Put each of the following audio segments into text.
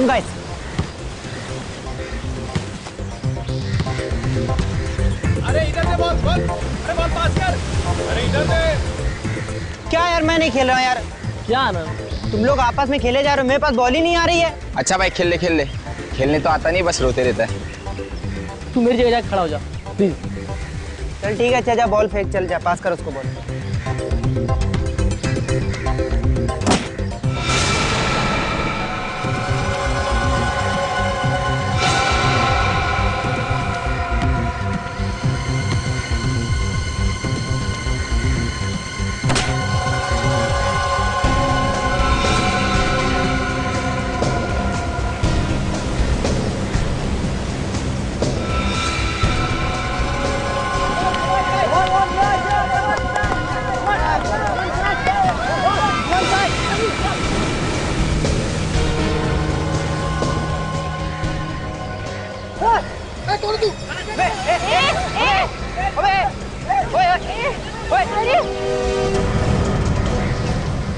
कम guys. अरे इधर से बॉल बॉल, अरे बॉल पास कर, अरे इधर से। क्या यार, मैं नहीं खेल रहा हूँ यार। क्या ना, तुम लोग आपस में खेले जा रहे हो, मेरे पास बॉल ही नहीं आ रही है। अच्छा भाई खेल ले खेल ले, खेलने तो आता नहीं, बस रोते रहता है। तू मेरी जगह जाके खड़ा हो जा प्लीज। चल ठीक है, अच्छा जा बॉल फेंक, चल जा पास कर उसको बॉल।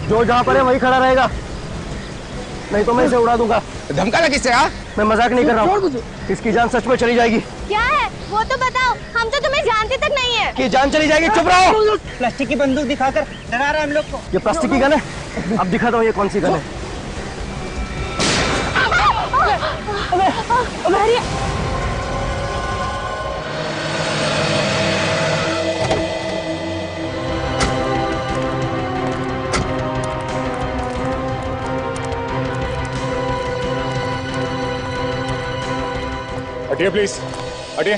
जो जहाँ पर है वही खड़ा रहेगा, नहीं तो मैं इसे उड़ा दूंगा। धमका लगा किससे? हाँ मैं मजाक नहीं कर रहा हूँ, इसकी जान सच में चली जाएगी। क्या है वो तो बताओ, हम तो तुम्हें जानते तक नहीं है। कि जान चली जाएगी, चुप रहो। प्लास्टिक की बंदूक दिखाकर डरा रहा है हम लोग को। ये प्लास्टिक की गन है, अब दिखाता हूँ ये कौन सी गन है। हटिए प्लीज, हटिए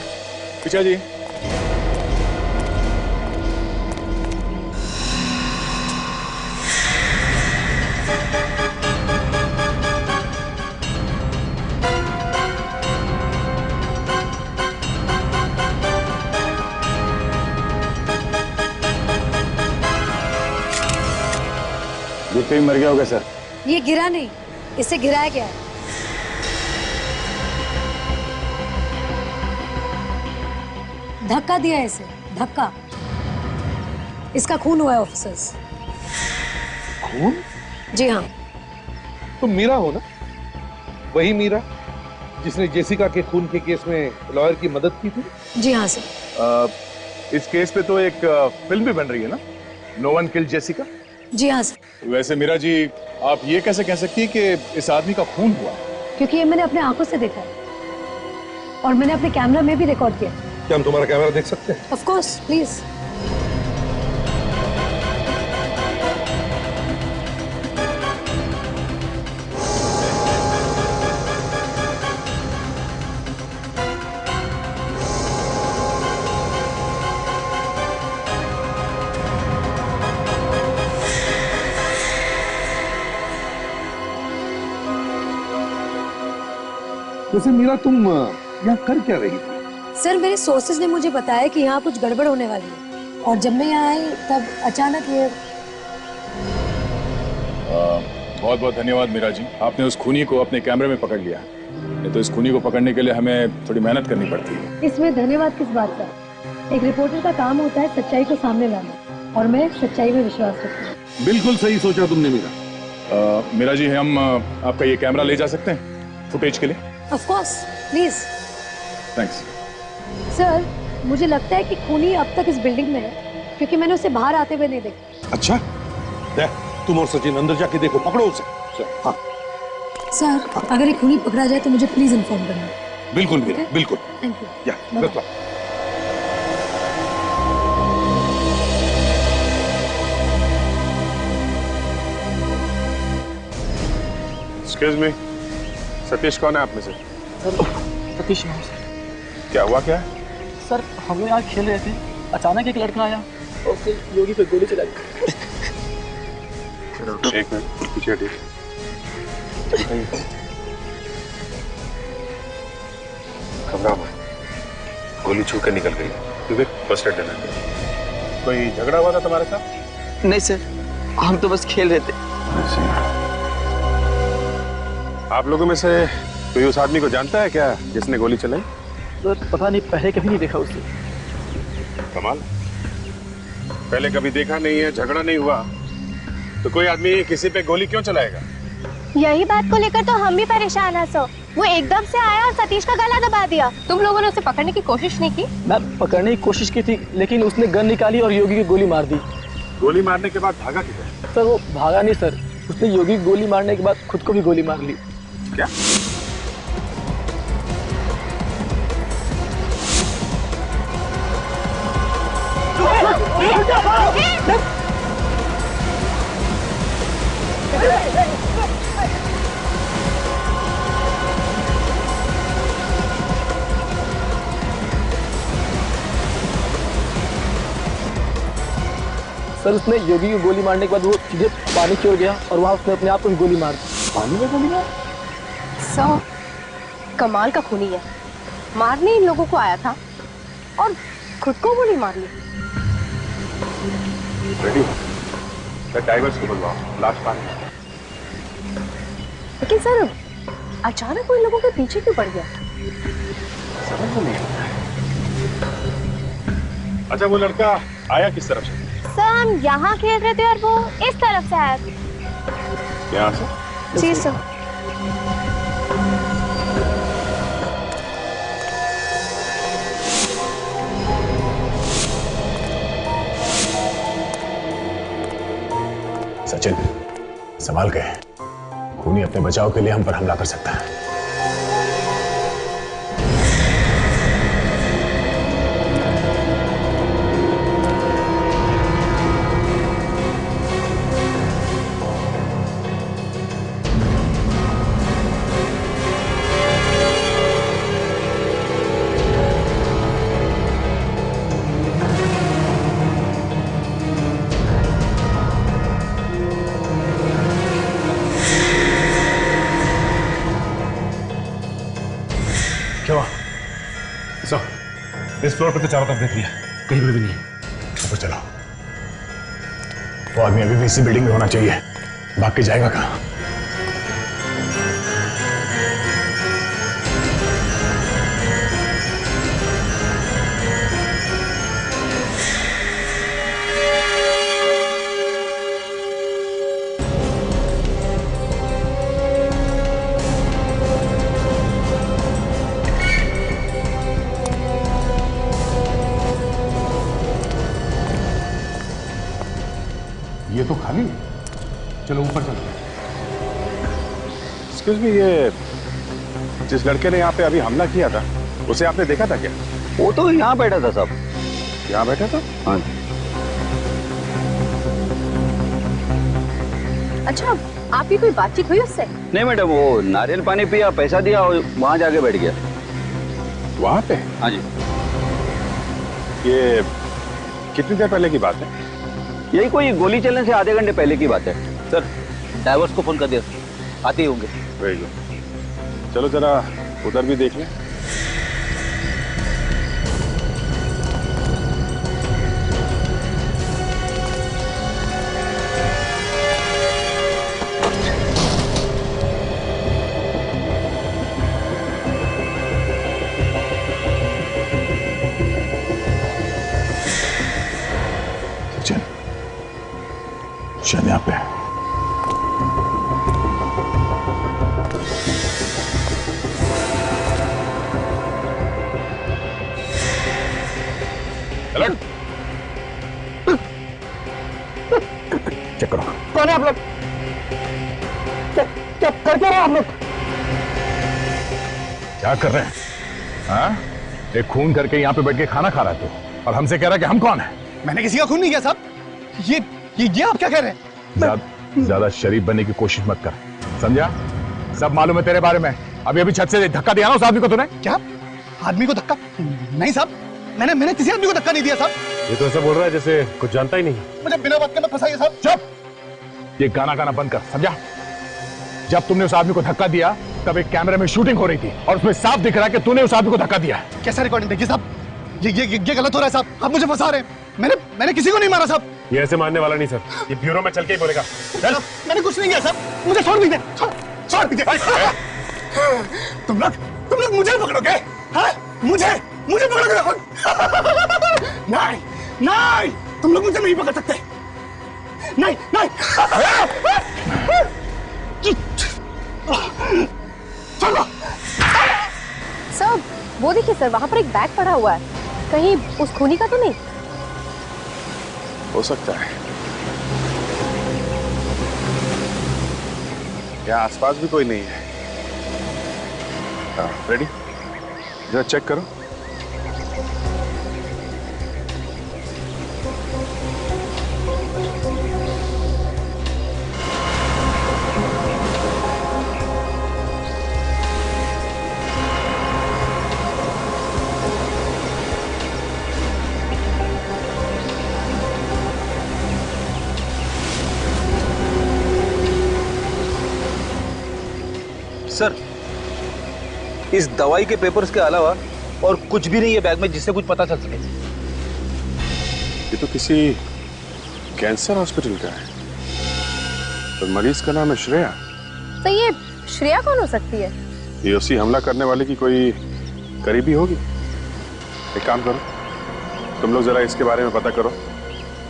पीछे जी। देखते ही मर गया होगा सर। ये गिरा नहीं, इसे गिराया गया है। धक्का दिया है इसे, धक्का। इसका खून हुआ है ऑफिसर्स। खून? जी हाँ। तुम मीरा हो ना? वही मीरा जिसने जेसिका के खून के केस में लॉयर की मदद की थी? जी हाँ सर। इस केस पे तो एक फिल्म भी बन रही है ना, नो वन किल्ड जेसिका। जी हाँ सर। वैसे मीरा जी, आप ये कैसे कह सकती है कि इस आदमी का खून हुआ? क्योंकि ये मैंने अपने आंखों से देखा है और मैंने अपने कैमरा में भी रिकॉर्ड किया। क्या हम तुम्हारा कैमरा देख सकते हैं? Of course, please. वैसे मीरा तुम यहाँ कर क्या रही थी? सर मेरे सोर्सेज ने मुझे बताया कि यहाँ कुछ गड़बड़ होने वाली है और जब मैं यहाँ आई तब अचानक ये। बहुत बहुत धन्यवाद मीरा जी, आपने उस खूनी को अपने कैमरे में पकड़ लिया। नहीं तो इस खूनी को पकड़ने के लिए हमें थोड़ी मेहनत करनी पड़ती है। इसमें धन्यवाद किस बात का? एक रिपोर्टर का काम होता है सच्चाई को सामने लाना और मैं सच्चाई में विश्वास रखती हूँ। बिल्कुल सही सोचा तुमने मीरा। मीरा जी, हम आपका ये कैमरा ले जा सकते हैं फुटेज के लिए? Of course, please. Thanks. Sir मुझे लगता है कि खूनी अब तक इस बिल्डिंग में है क्योंकि मैंने उसे बाहर आते हुए नहीं देखा। अच्छा, तुम और सचिन अंदर जाके देखो, पकड़ो उसे। हाँ। सर अगर एक खूनी पकड़ा जाए तो मुझे प्लीज इन्फॉर्म करना। बिल्कुल मीरा, बिल्कुल। Thank you. या, बिल्कुल। एक्सक्यूज मी, सतीश कौन है आप में से? सर सतीश नाम सर। क्या हुआ क्या? सर हम लोग यहाँ खेल रहे थे, अचानक एक लड़का आया और उससे योगी पे गोली चलाई। एक मिनट पीछे हटिए। घबरा मत, गोली छू के निकल गई। तू देख, फर्स्ट एड देना। कोई झगड़ा हुआ था तुम्हारे साथ? नहीं सर, हम तो बस खेल रहे थे। आप लोगों में से कोई उस आदमी को जानता है क्या जिसने गोली चलाई? सर पता नहीं, पहले कभी नहीं देखा उसे। कमाल, पहले कभी देखा नहीं है, झगड़ा नहीं हुआ, तो कोई आदमी किसी पे गोली क्यों चलाएगा? यही बात को लेकर तो हम भी परेशान हैं सर। वो एकदम से आया और सतीश का गला दबा दिया। तुम लोगों ने उसे पकड़ने की कोशिश नहीं की? मैं पकड़ने की कोशिश की थी, लेकिन उसने गन निकाली और योगी की गोली मार दी। गोली मारने के बाद भागा किधर? सर वो भागा नहीं सर, उसने योगी की गोली मारने के बाद खुद को भी गोली मार ली। क्या? सर उसने योगी की गोली मारने के बाद वो सीधे पानी की ओर गया और वहां उसने अपने आप को भी गोली मार दी। पानी में गोली मार? सर कमाल का खूनी है, मारने इन लोगों को आया था और खुद को गोली मार ली। रेडी हो, ड्राइवर्स को बुलवाओ, लाश पानी में। लेकिन सर अचानक वो इन लोगों के पीछे क्यों पड़ गया? समझ में नहीं आ रहा है। अच्छा वो लड़का आया किस तरफ से? सर हम यहाँ खेल रहे थे और वो इस तरफ से आया था। यहाँ से? जी सर। सचिन संभाल के, खूनी अपने बचाव के लिए हम पर हमला कर सकता है। इस फ्लोर पे तो चारों तरफ देख लिया, कहीं पर भी नहीं। ऊपर चलो, वो आदमी अभी भी इसी बिल्डिंग में होना चाहिए, भाग के जाएगा कहाँ? ये तो खाली है। चलो ऊपर चलते हैं। एक्सक्यूज मी, ये जिस लड़के ने यहाँ पे अभी हमला किया था उसे आपने देखा था क्या? वो तो यहाँ बैठा था साहब। यहाँ बैठा था? हाँ। अच्छा आपकी कोई बातचीत हुई उससे? नहीं मैडम, वो नारियल पानी पिया, पैसा दिया और वहाँ जाके बैठ गया। वहाँ पे? हाँ जी। ये कितनी देर पहले की बात है? यही कोई गोली चलने से आधे घंटे पहले की बात है सर। ड्राइवर्स को फोन कर दिया, आते ही होंगे। वेरी गुड, चलो जरा उधर भी देख लें। शायद यहाँ पे है। चेक करो। कौन है आप लोग? क्या कर रहे हो आप लोग? क्या कर रहे हैं? हाँ? एक खून करके यहाँ पे बैठ के खाना खा रहा है तू, और हमसे कह रहा है कि हम कौन है? मैंने किसी का खून नहीं किया साहब। ये आप क्या कह रहे हैं? ज्यादा शरीफ बनने की कोशिश मत कर, समझा? सब मालूम है तेरे बारे में। अभी छत से धक्का दिया ना उस आदमी को तूने। क्या आदमी को धक्का? नहीं साहब, मैंने किसी आदमी को धक्का नहीं दिया साहब। ये तो ऐसा बोल रहा है जैसे कुछ जानता ही नहीं। मुझे बिना बात के मत फंसाइए साहब। चुप, ये गाना गाना बंद कर, समझा? जब तुमने उस आदमी को धक्का दिया तब एक कैमरे में शूटिंग हो रही थी और उसमें साफ दिख रहा है कि तूने उस आदमी को धक्का दिया। कैसा रिकॉर्डिंग देखिए साहब? ये गलत हो रहा है साहब, आप मुझे फंसा रहे हैं। मैंने किसी को नहीं मारा साहब। ये ऐसे मानने वाला नहीं सर, ये ब्यूरो में चल के ही बोलेगा। चल। मैंने कुछ नहीं किया साहब, मुझे छोड़ दीजिए, छोड़ दीजिए। तुम लोग मुझे पकड़ोगे? हाँ? मुझे पकड़ोगे? नहीं, तुम लोग मुझे नहीं पकड़ सकते। नहीं। चलो। सर वो देखिए सर, वहाँ पर एक बैग पड़ा हुआ है, कहीं उस खूनी का तो नहीं? हो सकता है। यहाँ आसपास भी कोई नहीं है। हाँ, रेडी? जरा चेक करो। सर, इस दवाई के पेपर्स के अलावा और कुछ भी नहीं है बैग में जिससे कुछ पता चल सके। ये तो किसी कैंसर हॉस्पिटल का है। तो मरीज का नाम है श्रेया। तो ये श्रेया कौन हो सकती है? ये उसी हमला करने वाले की कोई करीबी होगी। एक काम करो, तुम लोग जरा इसके बारे में पता करो,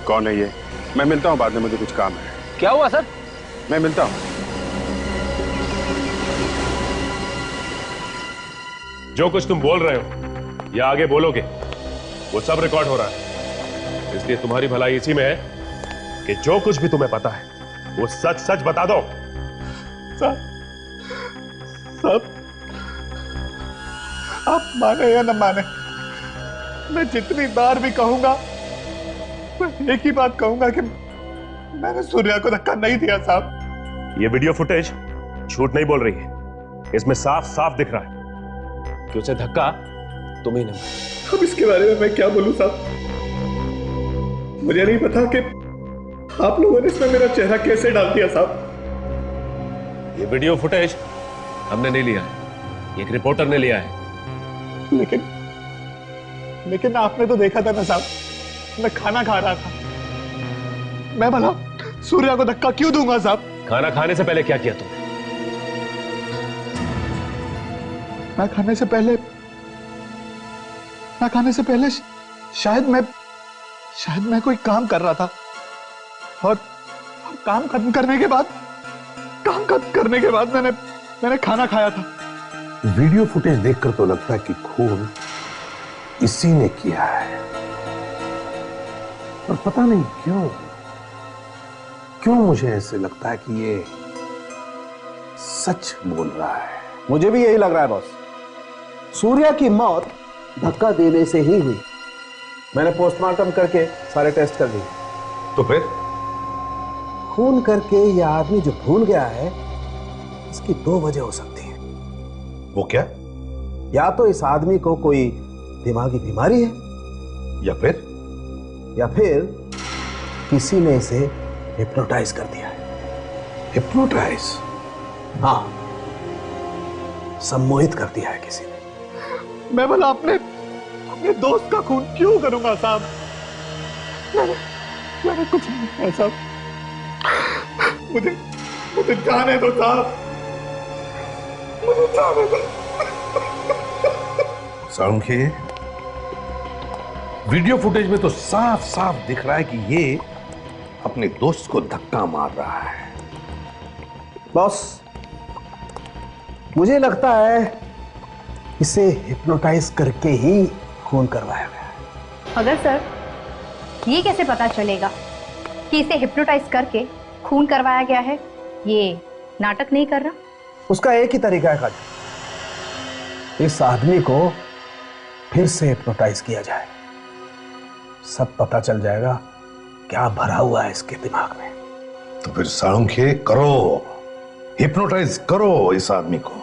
कौन है ये। मैं मिलता हूँ बाद में, मुझे कुछ काम है। क्या हुआ सर? मैं मिलता हूँ। जो कुछ तुम बोल रहे हो या आगे बोलोगे वो सब रिकॉर्ड हो रहा है, इसलिए तुम्हारी भलाई इसी में है कि जो कुछ भी तुम्हें पता है वो सच सच बता दो। साहब, आप माने या न माने, मैं जितनी बार भी कहूंगा मैं एक ही बात कहूंगा कि मैंने सूर्या को धक्का नहीं दिया साहब। ये वीडियो फुटेज झूठ नहीं बोल रही है, इसमें साफ साफ दिख रहा है कि उसे धक्का तुम ही ने मारा। अब इसके बारे में मैं क्या बोलूं साहब? मुझे नहीं पता कि आप लोगों ने इसमें मेरा चेहरा कैसे डाल दिया साहब। ये वीडियो फुटेज हमने नहीं लिया है, एक रिपोर्टर ने लिया है। लेकिन आपने तो देखा था ना साहब, मैं खाना खा रहा था। मैं भला सूर्या को धक्का क्यों दूंगा साहब? खाना खाने से पहले क्या किया तुमने? मैं खाने से पहले शायद मैं कोई काम कर रहा था और काम खत्म करने के बाद मैंने खाना खाया था। वीडियो फुटेज देखकर तो लगता है कि खून इसी ने किया है, पर पता नहीं क्यों मुझे ऐसे लगता है कि ये सच बोल रहा है। मुझे भी यही लग रहा है बॉस। सूर्या की मौत धक्का देने से ही हुई। मैंने पोस्टमार्टम करके सारे टेस्ट कर दिए। तो फिर खून करके यह आदमी जो भूल गया है, इसकी दो वजह हो सकती है। वो क्या? या तो इस आदमी को कोई दिमागी बीमारी है, या फिर किसी ने इसे हिप्नोटाइज कर दिया है। हिप्नोटाइज? हाँ, सम्मोहित कर दिया है किसी ने। मैं भला अपने दोस्त का खून क्यों करूंगा साहब? मैंने कुछ नहीं किया साहब। मुझे जाने दो साहब, मुझे जाने दो। सालुंखे, वीडियो फुटेज में तो साफ साफ दिख रहा है कि ये अपने दोस्त को धक्का मार रहा है। बॉस, मुझे लगता है इसे हिप्नोटाइज करके ही खून करवाया गया है। मगर सर, ये कैसे पता चलेगा कि इसे हिप्नोटाइज करके खून करवाया गया है? ये नाटक नहीं कर रहा? उसका एक ही तरीका है काजल, इस आदमी को फिर से हिप्नोटाइज किया जाए, सब पता चल जाएगा क्या भरा हुआ है इसके दिमाग में। तो फिर सालुंखे करो, हिप्नोटाइज करो इस आदमी को।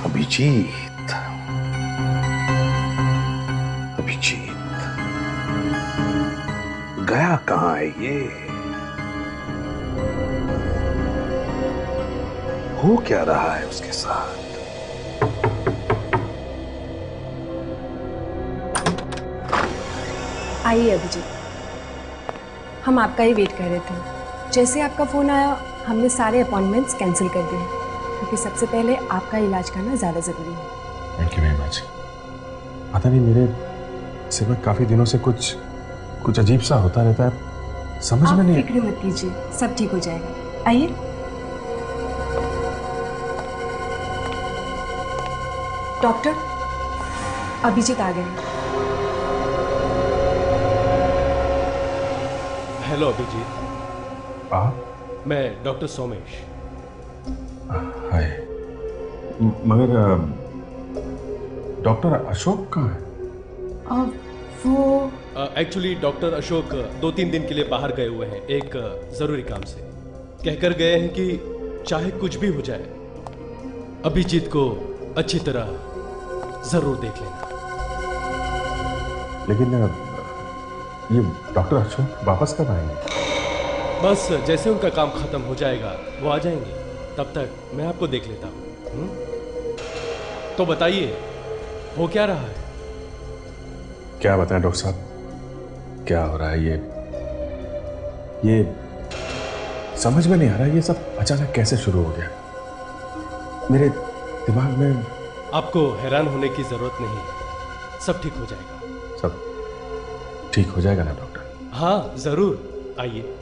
अभिजीत, गया कहां है ये? हो क्या रहा है उसके साथ? आइए अभिजीत, हम आपका ही वेट कर रहे थे। जैसे आपका फोन आया, हमने सारे अपॉइंटमेंट्स कैंसिल कर दिए, क्योंकि सबसे पहले आपका इलाज करना ज्यादा जरूरी है। Thank you very much. पता नहीं सिवा काफी दिनों से कुछ अजीब सा होता रहता है, समझ में नहीं। आप फिक्र मत कीजिए, सब ठीक हो जाएगा। आइए। डॉक्टर, अभिजीत आ गए। हेलो अभिजीत। आप? मैं डॉक्टर सोमेश। हाय। मगर डॉक्टर अशोक कहाँ है? वो एक्चुअली डॉक्टर अशोक 2-3 दिन के लिए बाहर गए हुए हैं, एक जरूरी काम से। कहकर गए हैं कि चाहे कुछ भी हो जाए, अभिजीत को अच्छी तरह जरूर देख लेना। लेकिन ये डॉक्टर अशोक वापस कब आएंगे? बस जैसे उनका काम खत्म हो जाएगा वो आ जाएंगे, तब तक मैं आपको देख लेता हूँ। तो बताइए, हो क्या रहा है? क्या बताएं डॉक्टर साहब, क्या हो रहा है? ये समझ में नहीं आ रहा, ये सब अचानक कैसे शुरू हो गया मेरे दिमाग में। आपको हैरान होने की जरूरत नहीं, सब ठीक हो जाएगा। सब ठीक हो जाएगा ना डॉक्टर? हाँ जरूर, आइए।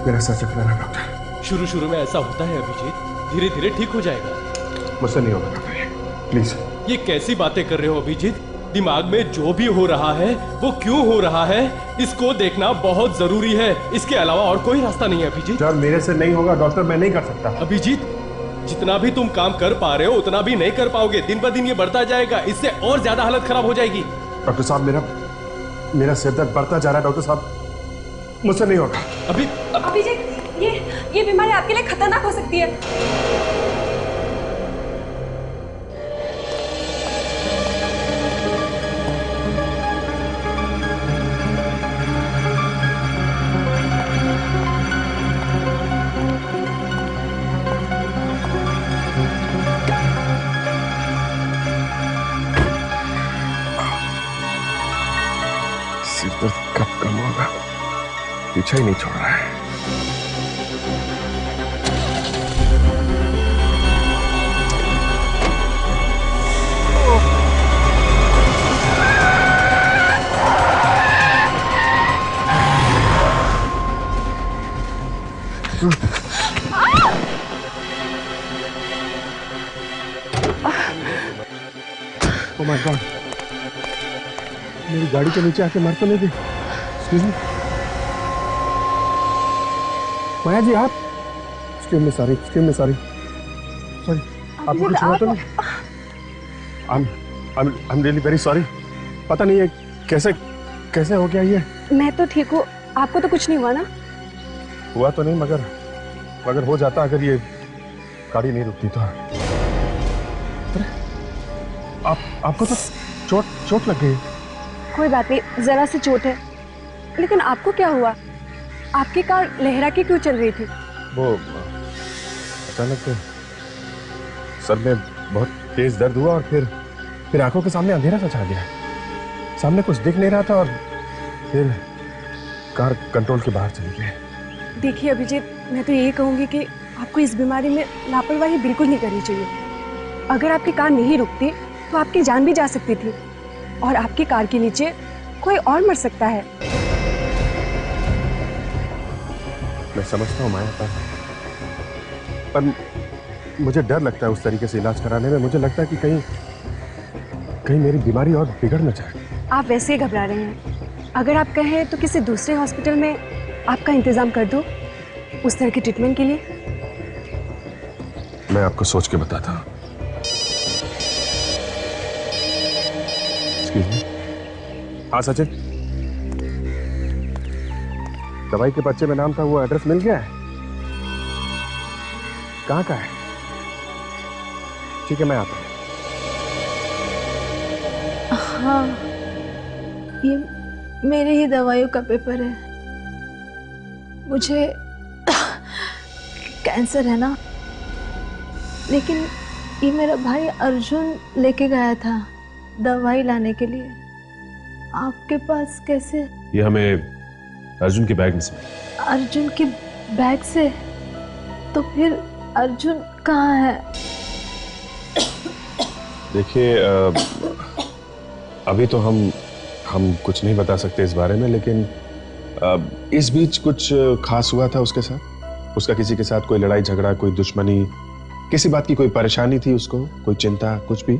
मेरा सर चकरा रहा डॉक्टर। शुरू में ऐसा होता है अभिजीत, धीरे धीरे ठीक हो जाएगा। मुझसे नहीं होगा डॉक्टर, प्लीज। ये कैसी बातें कर रहे हो अभिजीत? दिमाग में जो भी हो रहा है वो क्यों हो रहा है, इसको देखना बहुत जरूरी है। इसके अलावा और कोई रास्ता नहीं है अभिजीत। यार मेरे से नहीं होगा डॉक्टर, मैं नहीं कर सकता। अभिजीत, जितना भी तुम काम कर पा रहे हो उतना भी नहीं कर पाओगे। दिन पर दिन ये बढ़ता जाएगा, इससे और ज्यादा हालत खराब हो जाएगी। डॉक्टर साहब, मेरा सिर दर्द बढ़ता जा रहा है डॉक्टर साहब, मुझसे नहीं होगा। अभिजीत, ये बीमारी आपके लिए खतरनाक हो सकती है। सिर दर्द कब कम होगा, पीछा ही नहीं छोड़ रहा है। Oh my God! मेरी गाड़ी के नीचे आके मर तो नहीं दी। Excuse me? माया जी आप? Excuse me, sorry. Sorry. आपको कुछ हुआ तो नहीं? I'm really very sorry. पता नहीं है कैसे हो गया ये? मैं तो ठीक हूँ, आपको तो कुछ नहीं हुआ ना? हुआ तो नहीं, मगर हो जाता अगर ये गाड़ी नहीं रुकती तो। आपको तो चोट लग गई। कोई बात नहीं, जरा सी चोट है। लेकिन आपको क्या हुआ? आपकी कार लहरा के क्यों चल रही थी? वो अचानक सर में बहुत तेज दर्द हुआ और फिर आंखों के सामने अंधेरा सा छा गया। सामने कुछ दिख नहीं रहा था और फिर कार कंट्रोल के बाहर चली गई। देखिए अभिजीत, मैं तो यही कहूंगी कि आपको इस बीमारी में लापरवाही बिल्कुल नहीं करनी चाहिए। अगर आपकी कार नहीं रुकती तो आपकी जान भी जा सकती थी और आपकी कार के नीचे कोई और मर सकता है। मैं समझता हूँ माया, पर मुझे डर लगता है उस तरीके से इलाज कराने में। मुझे लगता है कि कहीं मेरी बीमारी और बिगड़ न जाए। आप वैसे ही घबरा रहे हैं। अगर आप कहें तो किसी दूसरे हॉस्पिटल में आपका इंतजाम कर दो उस तरह के ट्रीटमेंट के लिए। मैं आपको सोच के बताता हूँ। हाँ सचिन, दवाई के पर्चे में नाम था, वो एड्रेस मिल गया है? कहाँ का है? ठीक है, मैं आता हूँ। हाँ, ये मेरे ही दवाइयों का पेपर है। मुझे कैंसर है ना, लेकिन ये मेरा भाई अर्जुन लेके गया था दवाई लाने के लिए। आपके पास कैसे? ये हमें अर्जुन के बैग में से। अर्जुन के बैग से? तो फिर अर्जुन कहाँ है? देखिए, अभी तो हम कुछ नहीं बता सकते इस बारे में, लेकिन इस बीच कुछ खास हुआ था उसके साथ? उसका किसी के साथ कोई लड़ाई झगड़ा, कोई दुश्मनी, किसी बात की कोई परेशानी थी उसको, कोई चिंता, कुछ भी?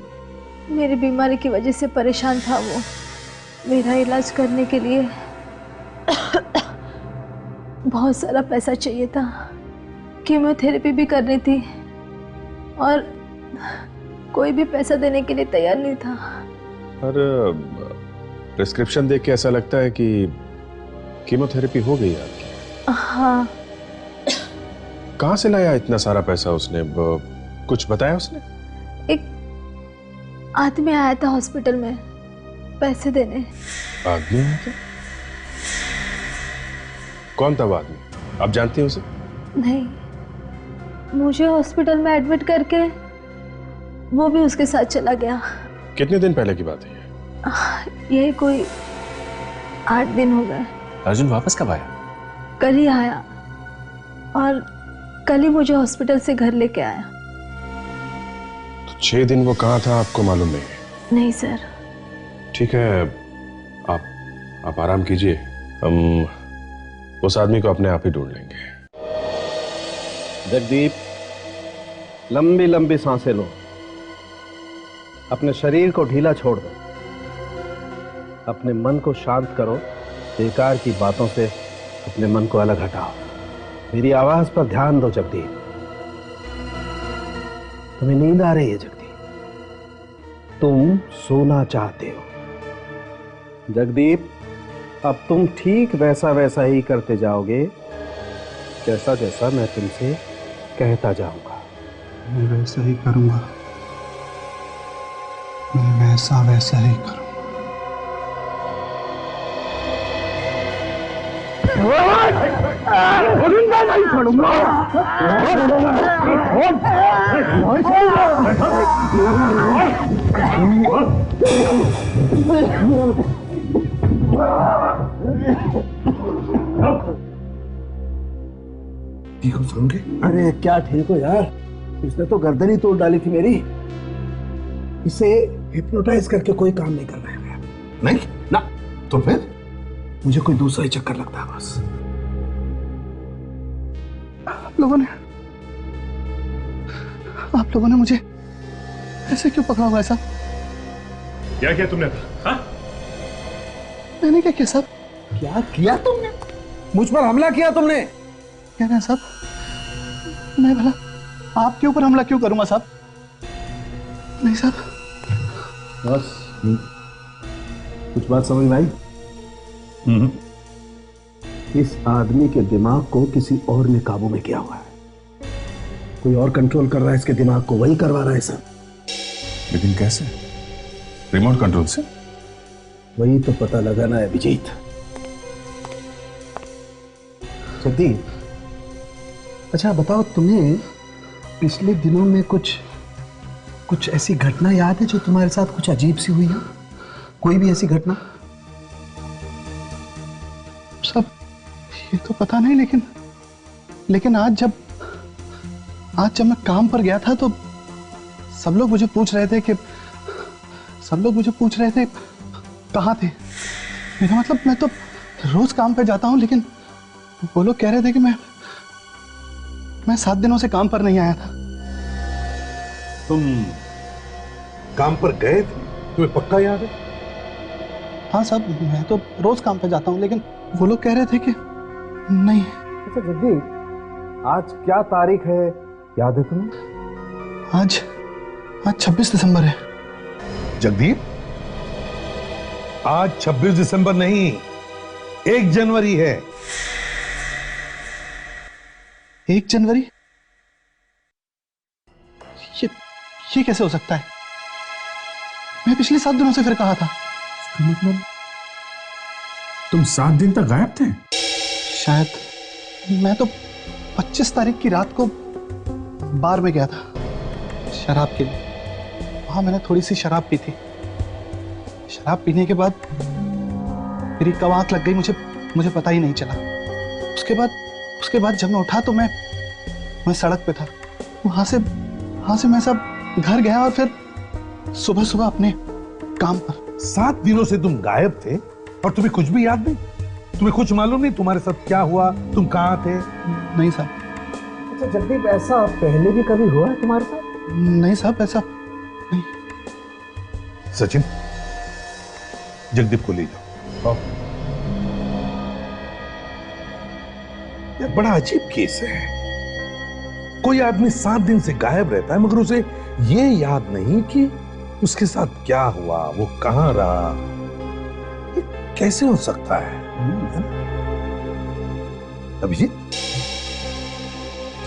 मेरी बीमारी की वजह से परेशान था वो। मेरा इलाज करने के लिए बहुत सारा पैसा चाहिए था। कीमोथेरेपी भी करनी थी और कोई भी पैसा देने के लिए तैयार नहीं था। पर प्रिस्क्रिप्शन देख के ऐसा लगता है कि कीमोथेरेपी हो गई आपकी। हाँ। कहाँ से लाया इतना सारा पैसा उसने? कुछ बताया उसने? एक आदमी आया था हॉस्पिटल में पैसे देने। आदमी आया था? कौन था वो आदमी? आप जानती हैं उसे? नहीं, मुझे हॉस्पिटल में एडमिट करके वो भी उसके साथ चला गया। कितने दिन पहले की बात है ये? यही कोई 8 दिन हो गए। अर्जुन वापस कब आया? कल ही आया और कल ही मुझे हॉस्पिटल से घर लेके आया। तो 6 दिन वो कहाँ था आपको मालूम नहीं? नहीं सर। ठीक है, आप आराम कीजिए, हम उस आदमी को अपने आप ही ढूंढ लेंगे। जगदीप, लंबी लंबी सांसें लो, अपने शरीर को ढीला छोड़ दो, अपने मन को शांत करो, बेकार की बातों से अपने मन को अलग हटाओ। मेरी आवाज पर ध्यान दो जगदीप। तुम्हें नींद आ रही है जगदीप? तुम सोना चाहते हो जगदीप। अब तुम ठीक वैसा वैसा ही करते जाओगे जैसा जैसा मैं तुमसे कहता जाऊंगा। मैं वैसा ही करूंगा, मैं वैसा वैसा ही करूंगा। नहीं छोड़ूंगा। ठीक हो समझे? अरे क्या ठीक हो यार, इसने तो गर्दन ही तोड़ डाली थी मेरी। इसे हिप्नोटाइज करके कोई काम नहीं कर रहा है। नहीं ना, तो फिर मुझे कोई दूसरा ही चक्कर लगता है बस। आप लोगों ने मुझे ऐसे क्यों पकड़ा हुआ है साहब? क्या किया तुमने? हाँ? मैंने क्या किया साहब? क्या किया तुमने? मुझ पर हमला किया तुमने? क्या कहा साहब? मैं भला आपके ऊपर हमला क्यों करूंगा साहब? नहीं साहब। बस कुछ बात समझ में आई? इस आदमी के दिमाग को किसी और ने काबू में किया हुआ है। कोई और कंट्रोल कर रहा है इसके दिमाग को, वही करवा रहा है सब। लेकिन कैसे? रिमोट कंट्रोल से? वही तो पता लगाना है अभिजीत। जगदीप, अच्छा बताओ, तुम्हें पिछले दिनों में कुछ ऐसी घटना याद है जो तुम्हारे साथ कुछ अजीब सी हुई हो? कोई भी ऐसी घटना? सब ये तो पता नहीं, लेकिन आज जब मैं काम पर गया था तो सब लोग मुझे पूछ रहे थे कि सब लोग मुझे पूछ रहे थे कहाँ थे। मेरा मतलब मैं तो रोज काम पे जाता हूँ, लेकिन वो लोग कह रहे थे कि मैं 7 दिनों से काम पर नहीं आया था। तुम काम पर गए थे? तुम्हें पक्का याद है? हाँ साहब, मैं तो रोज काम पे जाता हूँ, लेकिन वो लोग कह रहे थे कि नहीं। अच्छा जगदीप, आज क्या तारीख है, याद है तुम्हें? आज 26 दिसंबर है। जगदीप, आज 26 दिसंबर नहीं, 1 जनवरी है। 1 जनवरी? ये कैसे हो सकता है? मैं पिछले 7 दिनों से फिर कहा था। इसका मतलब तुम 7 दिन तक गायब थे? शायद। मैं तो 25 तारीख की रात को बार में गया था शराब के लिए। वहां मैंने थोड़ी सी शराब पी थी। शराब पीने के बाद मेरी कब आंख लग गई मुझे पता ही नहीं चला। उसके बाद जब मैं उठा तो मैं सड़क पे था। वहां से मैं सब घर गया और फिर सुबह अपने काम पर। 7 दिनों से तुम गायब थे और तुम्हें कुछ भी याद नहीं? तुम्हें कुछ मालूम नहीं तुम्हारे साथ क्या हुआ? तुम कहाँ थे? नहीं साहब। अच्छा जगदीप, ऐसा पहले भी कभी हुआ है तुम्हारे साथ? नहीं साहब, ऐसा नहीं। सचिन, जगदीप को ले जाओ। यह बड़ा अजीब केस है। कोई आदमी 7 दिन से गायब रहता है, मगर उसे यह याद नहीं कि उसके साथ क्या हुआ, वो कहां रहा। ये कैसे हो सकता है? अभिजीत,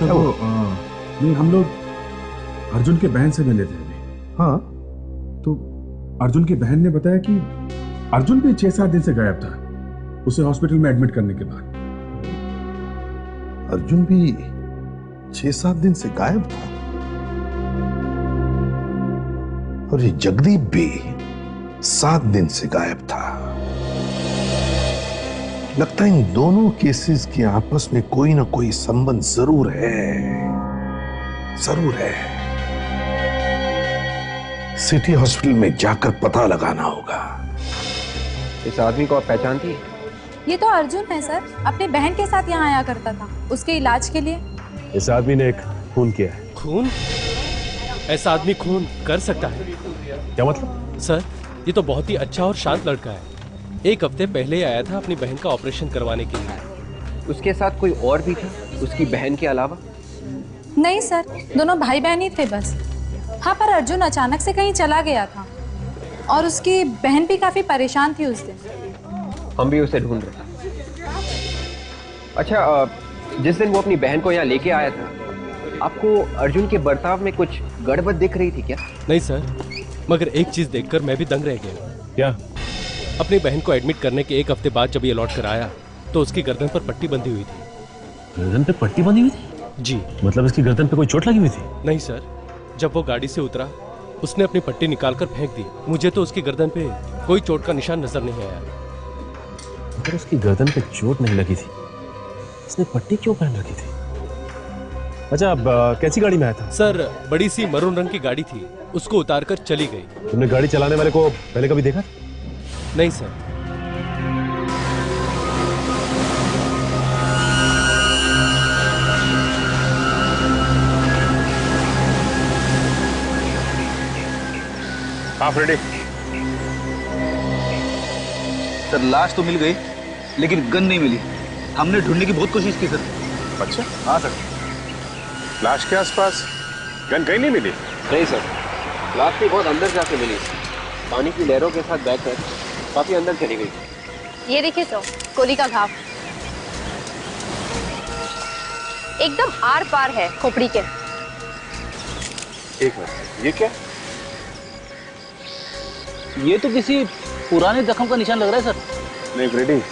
चलो नहीं, हम लोग अर्जुन के बहन से मिले थे अभी। हाँ, तो अर्जुन की बहन ने बताया कि अर्जुन भी 6-7 दिन से गायब था, उसे हॉस्पिटल में एडमिट करने के बाद। अर्जुन भी 6-7 दिन से गायब था और ये जगदीप भी 7 दिन से गायब था। लगता है इन दोनों केसेस के आपस में कोई ना कोई संबंध जरूर है। सिटी हॉस्पिटल में जाकर पता लगाना होगा। इस आदमी को आप पहचानती हैं? ये तो अर्जुन है सर, अपने बहन के साथ यहाँ आया करता था उसके इलाज के लिए। इस आदमी ने एक खून किया है। खून? ऐसा आदमी खून कर सकता है? क्या मतलब? सर, ये तो बहुत ही अच्छा और शांत लड़का है। 1 हफ्ते पहले ही आया था अपनी बहन का ऑपरेशन करवाने के लिए। उसके साथ कोई और भी था उसकी बहन के अलावा? नहीं सर, दोनों भाई बहन ही थे बस। हाँ, पर अर्जुन अचानक से कहीं चला गया था और उसकी बहन भी काफी परेशान थी उस दिन। हम भी उसे ढूंढ रहे थे। अच्छा, जिस दिन वो अपनी बहन को यहाँ लेके आया था, आपको अर्जुन के बर्ताव में कुछ गड़बड़ दिख रही थी क्या? नहीं सर, मगर एक चीज देखकर मैं भी दंग रह गया। क्या? अपनी बहन को एडमिट करने के 1 हफ्ते बाद जब ये लौट कर आया तो उसकी गर्दन पर पट्टी बंधी हुई थी। गर्दन पे पट्टी बंधी हुई थी? जी। मतलब इसकी गर्दन पे कोई चोट लगी हुई थी? नहीं सर, जब वो गाड़ी से उतरा उसने अपनी पट्टी निकालकर फेंक दी। मुझे तो उसकी गर्दन पे कोई चोट का निशान नजर नहीं आया। अगर उसकी गर्दन पे चोट नहीं लगी थी, इसने पट्टी क्यों पहन रखी थी? अच्छा, अब कैसी गाड़ी में आया था? सर, बड़ी सी मरून रंग की गाड़ी थी, उसको उतारकर चली गई। तुमने गाड़ी चलाने वाले को पहले कभी देखा? नहीं सर। हाँ फ्रेडी। सर, लाश तो मिल गई लेकिन गन नहीं मिली। हमने ढूंढने की बहुत कोशिश की सर। अच्छा? हाँ सर। लाश के आसपास गन कहीं नहीं मिली? नहीं सर, लाश भी बहुत अंदर जाके मिली। पानी की लहरों के साथ बहकर काफी अंदर चली गई। ये देखिए तो गोली का घाव एकदम आर पार है खोपड़ी के। एक मिनट, ये क्या? ये तो किसी पुराने जख्म का निशान लग रहा है सर। नहीं फ्रेडी,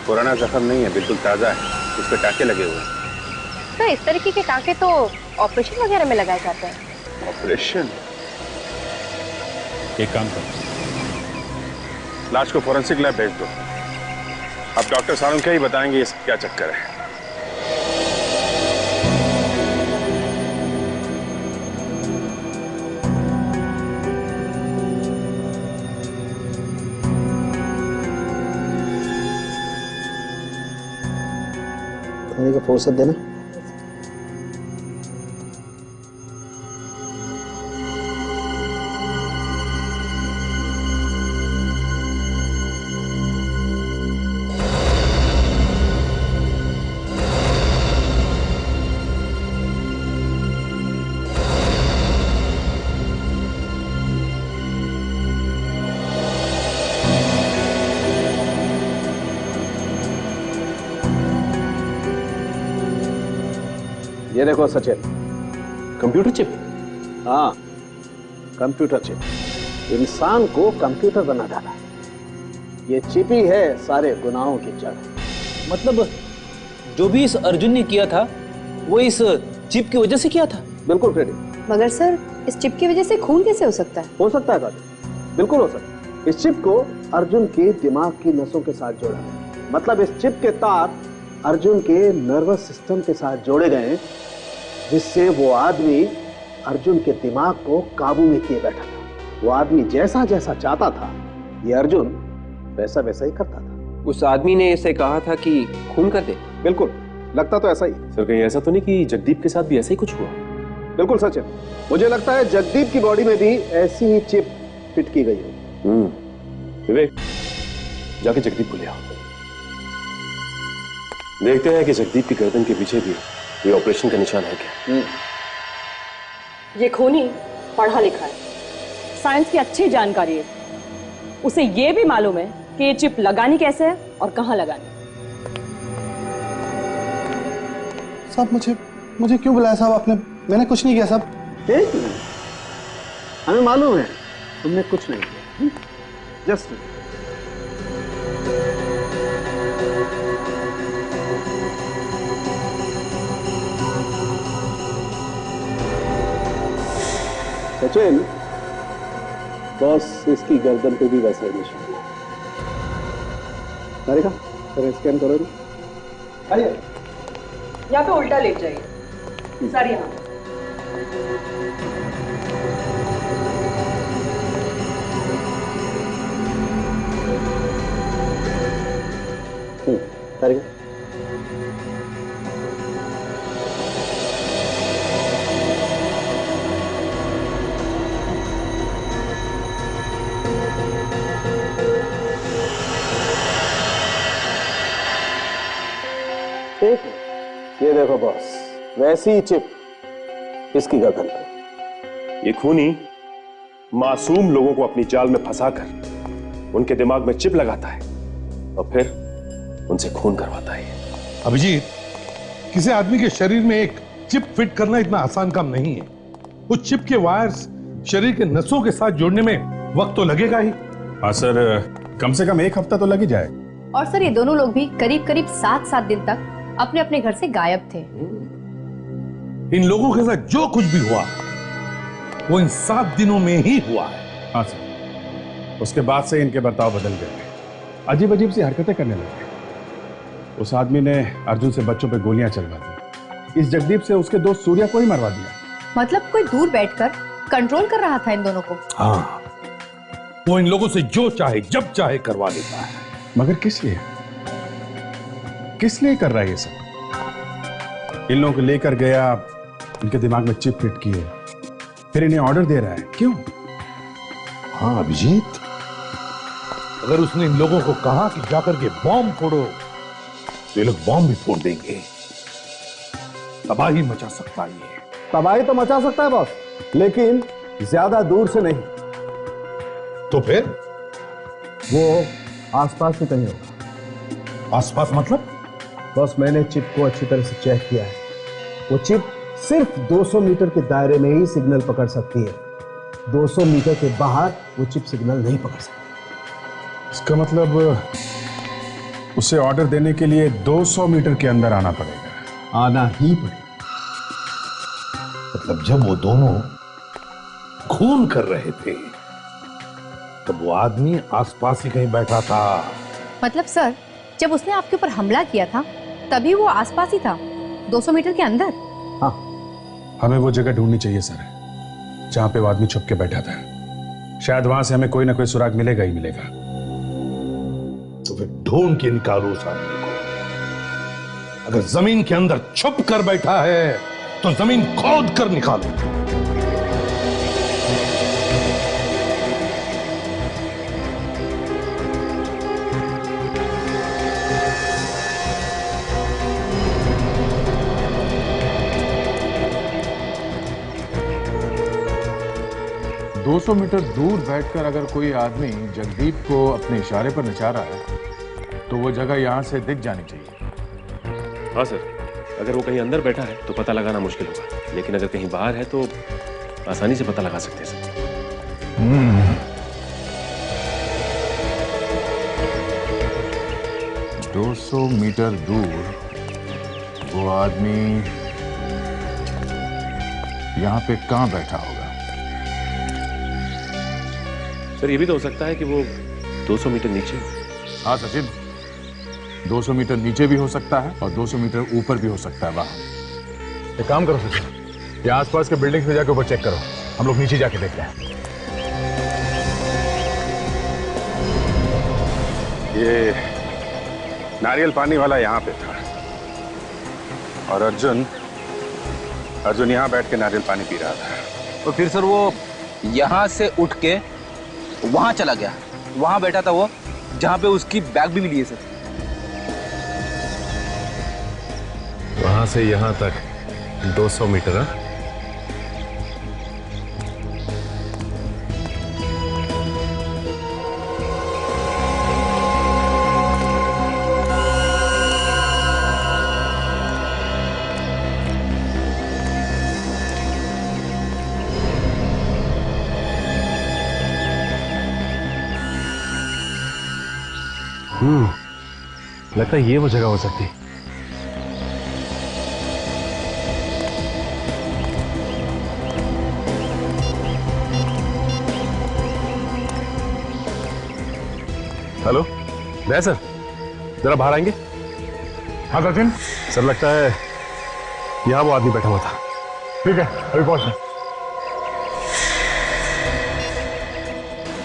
पुराना जख्म नहीं है, बिल्कुल ताजा है। उस पर टाके लगे हुए हैं। तो इस तरीके के टाके तो ऑपरेशन वगैरह में लगाए जाते हैं। ऑपरेशन? एक काम करो, लाश को फोरेंसिक लैब भेज दो। अब डॉक्टर सारुण क्या ही बताएंगे इसका क्या चक्कर है। खाने का फुर्सत देना। ये देखो सचिन, कंप्यूटर चिप। हाँ, कंप्यूटर चिप। इंसान को कंप्यूटर बना डाला। ये चिप ही है सारे गुनाहों की जड़। मतलब जो भी इस अर्जुन ने किया था वो इस चिप की वजह से किया था। बिल्कुल फ्रेडी। मगर सर, इस चिप की वजह से खून कैसे हो सकता है? हो सकता है काजल, बिल्कुल हो सकता है। इस चिप को अर्जुन के दिमाग की नसों के साथ जोड़ा है। मतलब इस चिप के तार अर्जुन के नर्वस सिस्टम के साथ जोड़े गए, जिससे वो आदमी अर्जुन के दिमाग को काबू में किए बैठा था। वो आदमी जैसा जैसा चाहता था, ये अर्जुन वैसा वैसा ही करता था। उस आदमी ने इसे कहा था कि खून कर दे। बिल्कुल, लगता तो ऐसा ही। सर कहीं ऐसा तो नहीं कि जगदीप के साथ भी ऐसा ही कुछ हुआ? बिल्कुल सचिन, मुझे लगता है जगदीप की बॉडी में भी ऐसी ही चिप फिट की गई हो। विवेक, जाके जगदीप को ले आओ। देखते हैं कि जगदीप की गर्दन के पीछे भी ये ऑपरेशन का निशान है क्या। ये खूनी पढ़ा लिखा है, साइंस की अच्छी जानकारी है। उसे ये भी मालूम है कि ये चिप लगानी कैसे है और कहां लगानी। साहब मुझे क्यों बुलाया साहब आपने? मैंने कुछ नहीं किया साहब। एक मिनट, हमें मालूम है तुमने कुछ नहीं किया। जस्ट सचिन, बस इसकी गर्दन पे भी वैसा ही निशान है। तारिका, जरा स्कैन करो रे। आइए। यहाँ पे उल्टा लेट जाइए सर। यहाँ तारिका, ठीक है, ये देखो बॉस, वैसी ही चिप इसकी गर्दन पे। ये खूनी मासूम लोगों को अपनी जाल में फंसाकर उनके दिमाग में चिप लगाता है और फिर उनसे खून करवाता है। अभिजीत, किसी आदमी के शरीर में एक चिप फिट करना इतना आसान काम नहीं है। उस चिप के वायर्स शरीर के नसों के साथ जोड़ने में वक्त तो लगेगा ही। हाँ सर, कम से कम 1 हफ्ता तो लग ही जाए। और सर, ये दोनों लोग भी करीब करीब 7-7 दिन तक अपने अपने घर से गायब थे। इन लोगों के साथ जो कुछ भी हुआ वो इन 7 दिनों में ही हुआ है। हाँ सर, उसके बाद से इनके बर्ताव बदल गए, अजीब अजीब सी हरकतें करने लगे। उस आदमी ने अर्जुन से बच्चों पे गोलियां चलवा दी। इस जगदीप से उसके दोस्त सूर्या को ही मरवा दिया। मतलब कोई दूर बैठकर कंट्रोल कर रहा था इन दोनों को। हाँ, वो इन लोगों से जो चाहे जब चाहे करवा लेता है। मगर किस लिए? किस लिए कर रहा है ये सब? इन लोगों को लेकर गया, इनके दिमाग में चिप फिट की है, फिर इन्हें ऑर्डर दे रहा है। क्यों? हाँ अभिजीत, अगर उसने इन लोगों को कहा कि जाकर के बॉम्ब फोड़ो तो ये लोग बॉम्ब भी फोड़ देंगे। तबाही मचा सकता है ये। तबाही तो मचा सकता है बॉस, लेकिन ज्यादा दूर से नहीं। तो फिर वो आसपास ही कहीं होगा। आसपास मतलब? बॉस, मैंने चिप को अच्छी तरह से चेक किया है। वो चिप सिर्फ 200 मीटर के दायरे में ही सिग्नल पकड़ सकती है। 200 मीटर के बाहर वो चिप सिग्नल नहीं पकड़ सकती। इसका मतलब उसे ऑर्डर देने के लिए 200 मीटर के अंदर आना पड़ेगा। आना ही पड़ेगा। मतलब जब वो दोनों खून कर रहे थे तब वो आदमी आसपास ही कहीं बैठा था। मतलब सर, जब उसने आपके ऊपर हमला किया था तभी वो आसपास ही था, 200 मीटर के अंदर। हाँ, हमें वो जगह ढूंढनी चाहिए सर, जहां पे वो आदमी छुप के बैठा था। शायद वहां से हमें कोई ना कोई सुराग मिलेगा ही मिलेगा। तो फिर ढूंढ के निकालो उस आदमी अगर जमीन के अंदर छुप कर बैठा है तो जमीन खोद कर निकालो। 200 मीटर दूर बैठकर अगर कोई आदमी जगदीप को अपने इशारे पर नचा रहा है तो वो जगह यहां से दिख जानी चाहिए। हाँ सर, अगर वो कहीं अंदर बैठा है तो पता लगाना मुश्किल होगा, लेकिन अगर कहीं बाहर है तो आसानी से पता लगा सकते हैं सर। 200 मीटर दूर वो आदमी यहां पे कहां बैठा होगा? सर ये भी तो हो सकता है कि वो 200 मीटर नीचे हो। हाँ सचिन, 200 मीटर नीचे भी हो सकता है और 200 मीटर ऊपर भी हो सकता है वहां। एक काम करो सचिन, ये आसपास के बिल्डिंग्स में जाके ऊपर चेक करो, हम लोग नीचे जाके देखते हैं। ये नारियल पानी वाला यहाँ पे था और अर्जुन यहाँ बैठ के नारियल पानी पी रहा था। तो फिर सर वो यहाँ से उठ के वहां चला गया, वहां बैठा था वो जहां पे उसकी बैग भी मिली है सर। वहां से यहां तक 200 मीटर है। लगता है ये वो जगह हो सकती है। हेलो दया सर, जरा बाहर आएंगे? हाँ सचिन। सर लगता है यहाँ वो आदमी बैठा हुआ था। ठीक है, अभी पहुंच रहे।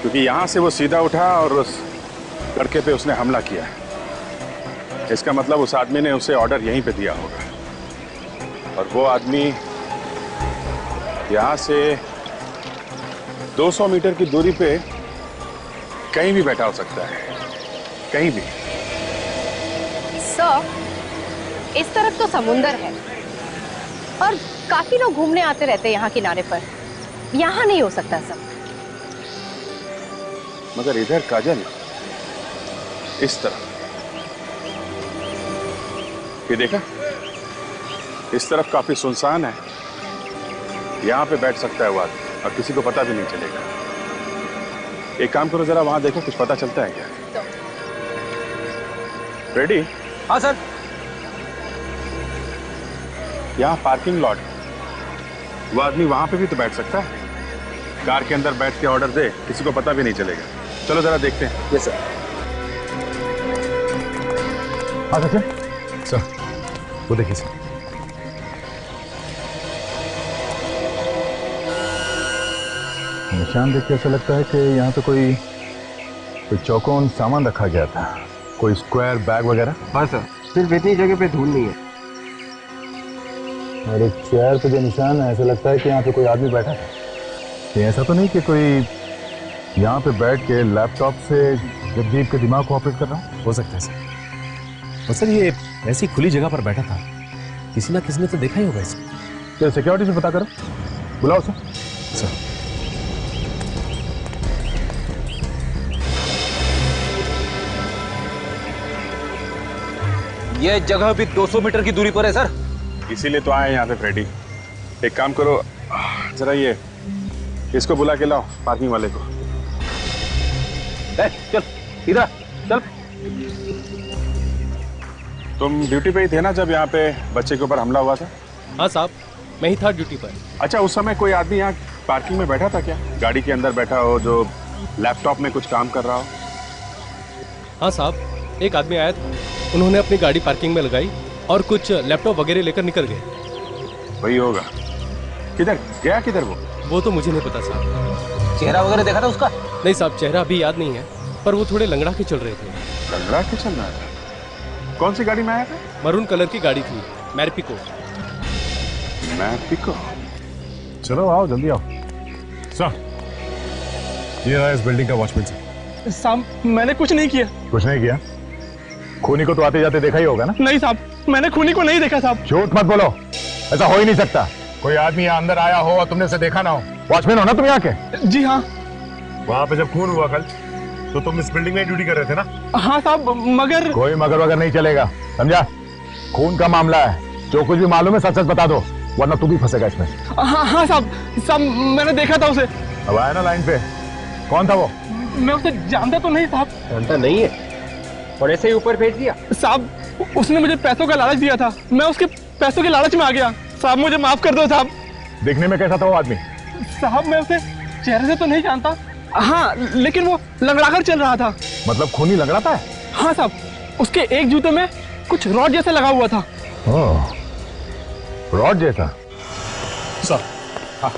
क्योंकि यहाँ से वो सीधा उठा और उस लड़के पे उसने हमला किया। इसका मतलब उस आदमी ने उसे ऑर्डर यहीं पे दिया होगा और वो आदमी यहाँ से 200 मीटर की दूरी पे कहीं भी बैठा हो सकता है, कहीं भी। सर, इस तरफ तो समुंदर है और काफी लोग घूमने आते रहते हैं यहाँ किनारे पर। यहाँ नहीं हो सकता सर। मगर इधर काजल, इस तरफ ये देखा, इस तरफ काफी सुनसान है। यहाँ पे बैठ सकता है वो आदमी और किसी को पता भी नहीं चलेगा। एक काम करो, जरा वहां देखो, कुछ पता चलता है क्या? रेडी? हाँ सर। यहाँ पार्किंग लॉट, वो आदमी वहां पे भी तो बैठ सकता है। कार के अंदर बैठ के ऑर्डर दे, किसी को पता भी नहीं चलेगा। चलो जरा देखते हैं। Yes sir. हाँ सचिन सर, वो देखिए सर। निशान देख के ऐसा लगता है कि यहाँ पे कोई चौकोन सामान रखा गया था, कोई स्क्वायर बैग वगैरह। हाँ सर, सिर्फ इतनी जगह पे धूल नहीं है। और एक चेयर पे जो निशान है, ऐसा लगता है कि यहाँ पे कोई आदमी बैठा था। ये ऐसा तो नहीं कि कोई यहाँ पे बैठ के लैपटॉप से जगदीप के दिमाग को ऑपरेट कर रहा है? हो सकता है सर। और सर ये ऐसी खुली जगह पर बैठा था, किसी ना किसी ने तो देखा ही होगा इसको। तो सिक्योरिटी से पता करो, बुलाओ सर। सर ये जगह भी 200 मीटर की दूरी पर है सर। इसीलिए तो आए यहाँ पे फ्रेडी। एक काम करो, जरा ये इसको बुला के लाओ, पार्किंग वाले को। चल इधर चल। तुम ड्यूटी पे ही थे ना जब यहाँ पे बच्चे के ऊपर हमला हुआ था? हाँ साहब, मैं ही था ड्यूटी पर। अच्छा, उस समय कोई आदमी यहाँ पार्किंग में बैठा था क्या? गाड़ी के अंदर बैठा हो, जो लैपटॉप में कुछ काम कर रहा हो? हाँ साहब, एक आदमी आया था, उन्होंने अपनी गाड़ी पार्किंग में लगाई और कुछ लैपटॉप वगैरह लेकर निकल गए। वही होगा। किधर गया, किधर वो तो मुझे नहीं पता साहब। चेहरा वगैरह देखा था उसका? नहीं साहब, चेहरा अभी याद नहीं है, पर वो थोड़े लंगड़ा के चल रहे थे। लंगड़ा के चल रहा था? कौन सी गाड़ी में आया था? मरून कलर की गाड़ी थी, मैरपिको। मैरपिको? चलो आओ, जल्दी आओ। सर, ये रहा इस बिल्डिंग का वॉचमैन सर। साहब, मैंने कुछ नहीं किया। कुछ नहीं किया? खूनी को तो आते जाते देखा ही होगा ना? नहीं साहब, मैंने खूनी को नहीं देखा साहब। झूठ मत बोलो, ऐसा हो ही नहीं सकता। कोई आदमी यहाँ अंदर आया हो और तुमने उसे देखा ना हो। वॉचमैन हो ना तुम यहाँ के? जी हाँ। वहाँ पे जब खून हुआ कल, तो तुम इस बिल्डिंग में ड्यूटी कर रहे थे ना? हाँ साहब, मगर कोई मगर वगर नहीं चलेगा, समझा? खून का मामला है, जो कुछ भी मालूम है सच सच बता दो, वरना तू भी फंसेगा इसमें। हाँ साहब, मैंने देखा था उसे। अब आया ना लाइन पे, कौन था वो? मैं उसे जानता तो नहीं साहब। जानता नहीं है और ऐसे ही ऊपर भेज दिया? साहब, उसने मुझे पैसों का लालच दिया था, मैं उसके पैसों के लालच में आ गया। साहब मुझे माफ कर दो साहब। देखने में कैसा था वो आदमी? साहब मैं उसे चेहरे से तो नहीं जानता, हाँ लेकिन वो लंगड़ाकर चल रहा था। मतलब खूनी लंगड़ाता है? हाँ साहब, उसके एक जूते में कुछ रॉड जैसा लगा हुआ था। रॉड जैसा? सर, हाँ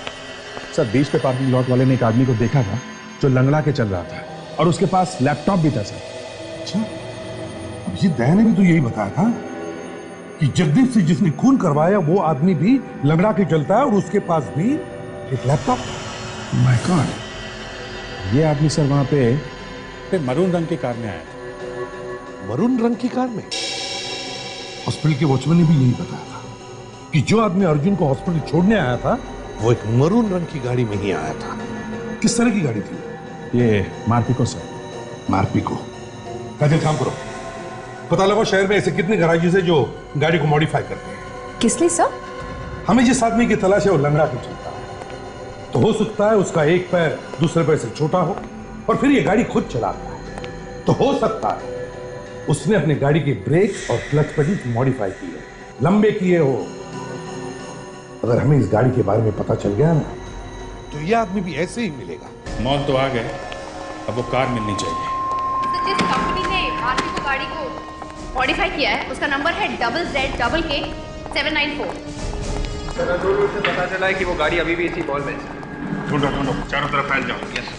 सर, बीच पे पार्किंग लॉट वाले ने एक आदमी को देखा था जो लंगड़ा के चल रहा था और उसके पास लैपटॉप भी था सर। अच्छा, अभिजीत दया ने भी तो यही बताया था कि जगदीप से जिसने खून करवाया वो आदमी भी लंगड़ा के चलता है और उसके पास भी एक लैपटॉप। माय गॉड, ये आदमी सर वहां पे मरून रंग की कार में आया था। मरून रंग की कार में? हॉस्पिटल के वॉचमैन ने भी यही बताया था कि जो आदमी अर्जुन को हॉस्पिटल छोड़ने आया था वो एक मरून रंग की गाड़ी में ही आया था। किस तरह की गाड़ी थी? ये मारपिको सर। मारपिको? काजल, काम करो, पता लगाओ शहर में ऐसे कितने गैराजेस है जो गाड़ी को मॉडिफाई करते हैं। किस लिए सर? हमें जिस आदमी की तलाश है वो लंगड़ा के चलता है, तो हो सकता है उसका एक पैर दूसरे पैर से छोटा हो और फिर ये गाड़ी खुद चलाता है, तो हो सकता है उसने अपने गाड़ी के ब्रेक और क्लच पेडल मॉडिफाई किए, लंबे किए हो। अगर हमें इस गाड़ी के बारे में पता चल गया ना, तो ये आदमी भी ऐसे ही मिलेगा। मॉल तो आ गए, अब वो कार मिलनी चाहिए। जिस कंपनी ने मारपिको गाड़ी को मॉडिफाई किया है उसका नंबर है ZZK 794। से पता चला है कि वो गाड़ी अभी भी इसी मॉल में है। ढूंढो ढूंढो, चारों तरफ फैल जाओ। यस।